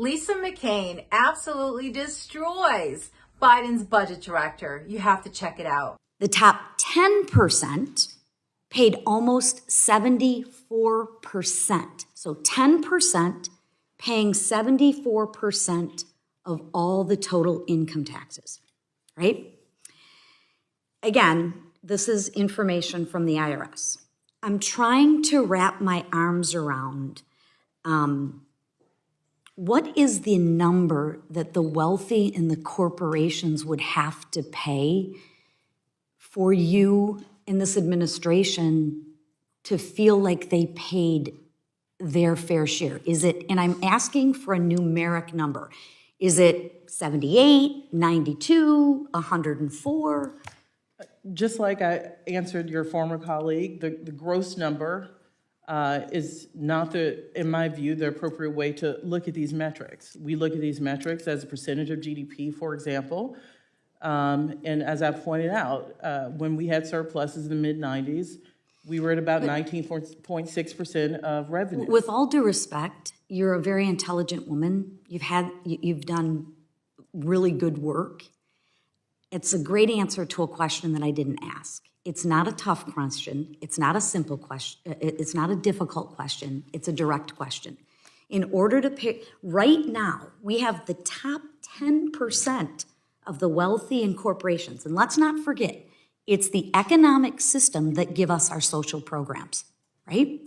Lisa McClain absolutely destroys Biden's budget director. You have to check it out. The top 10% paid almost 74%. So 10% paying 74% of all the total income taxes, right? Again, this is information from the IRS. I'm trying to wrap my arms around what is the number that the wealthy and the corporations would have to pay for you in this administration to feel like they paid their fair share? Is it, and I'm asking for a numeric number, is it 78, 92, 104? Just like I answered your former colleague, the gross number is not in my view, the appropriate way to look at these metrics. We look at these metrics as a percentage of GDP, for example. And as I pointed out, when we had surpluses in the mid-90s, we were at about 19.6% of revenue. With all due respect, you're a very intelligent woman. You've done really good work. It's a great answer to a question that I didn't ask. It's not a tough question. It's not a simple question. It's not a difficult question. It's a direct question. In order to pick, right now, we have the top 10% of the wealthy and corporations. And let's not forget, it's the economic system that give us our social programs, right?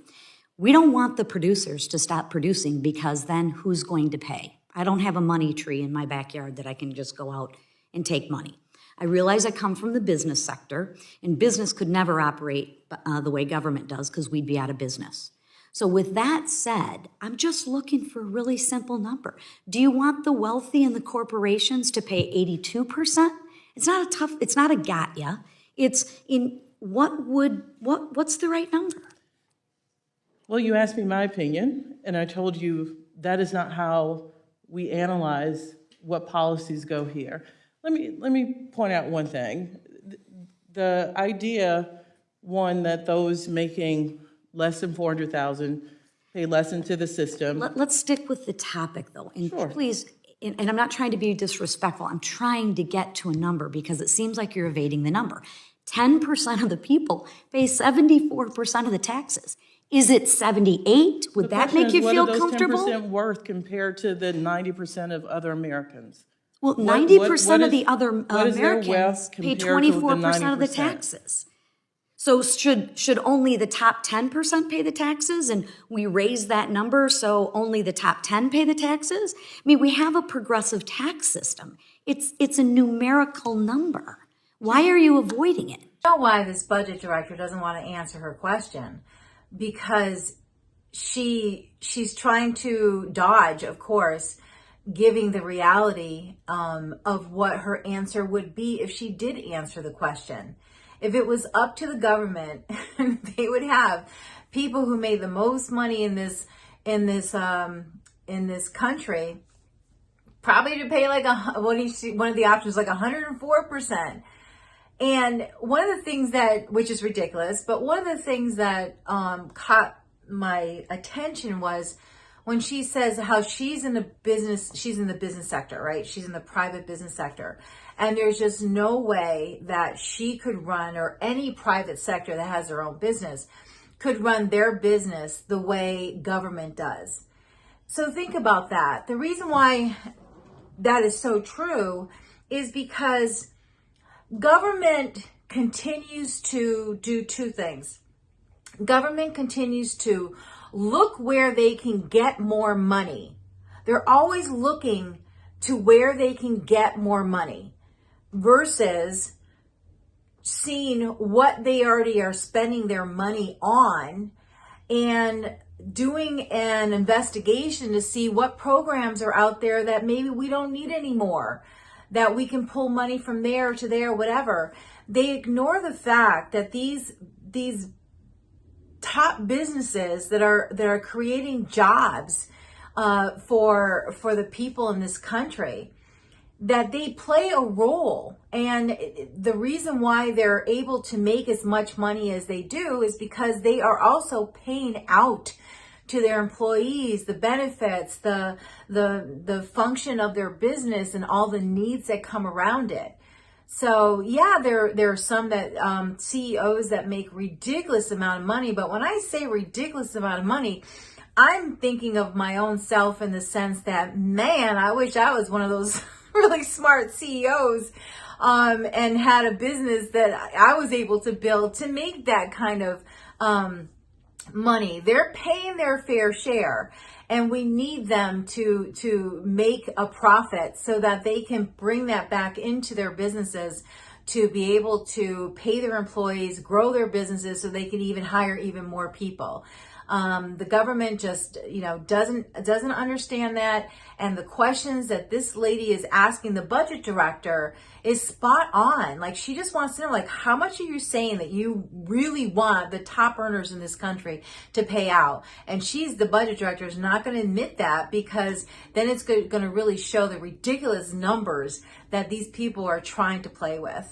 We don't want the producers to stop producing because then who's going to pay? I don't have a money tree in my backyard that I can just go out and take money. I realize I come from the business sector, and business could never operate the way government does because we'd be out of business. So with that said, I'm just looking for a really simple number. Do you want the wealthy and the corporations to pay 82%? It's not a got ya. It's in what's the right number? Well, you asked me my opinion, and I told you that is not how we analyze what policies go here. Let me point out one thing. The idea, one, that those making less than $400,000 pay less into the system. Let's stick with the topic, though. And sure. Please, and I'm not trying to be disrespectful. I'm trying to get to a number because it seems like you're evading the number. 10% of the people pay 74% of the taxes. Is it 78? Would that make you feel comfortable? What are those 10% worth compared to the 90% of other Americans? Well, 90% of the other Americans pay 24% of the taxes. So should only the top 10% pay the taxes, and we raise that number so only the top 10 pay the taxes? I mean, we have a progressive tax system. It's a numerical number. Why are you avoiding it? I know why this budget director doesn't want to answer her question, because she's trying to dodge, of course, giving the reality of what her answer would be if she did answer the question. If it was up to the government, they would have people who made the most money in this country probably to pay like one of the options like 104%. And one of the things which is ridiculous, but one of the things that caught my attention was when she says how she's in the business sector, right? She's in the private business sector. And there's just no way that she could run, or any private sector that has their own business could run their business the way government does. So think about that. The reason why that is so true is because government continues to do two things. Government continues to look where they can get more money. They're always looking to where they can get more money versus seeing what they already are spending their money on and doing an investigation to see what programs are out there that maybe we don't need anymore, that we can pull money from there to there, whatever. They ignore the fact that these top businesses that are creating jobs for the people in this country, that they play a role. And the reason why they're able to make as much money as they do is because they are also paying out to their employees, the benefits, the function of their business, and all the needs that come around it. So yeah, there are some that CEOs that make ridiculous amount of money, but when I say ridiculous amount of money, I'm thinking of my own self in the sense that, man, I wish I was one of those really smart CEOs and had a business that I was able to build to make that kind of money. They're paying their fair share, and we need them to make a profit so that they can bring that back into their businesses to be able to pay their employees, grow their businesses so they can even hire even more people. The government just, doesn't understand that. And the questions that this lady is asking the budget director is spot on. Like, she just wants to know, like, how much are you saying that you really want the top earners in this country to pay out? And the budget director is not going to admit that, because then it's going to really show the ridiculous numbers that these people are trying to play with.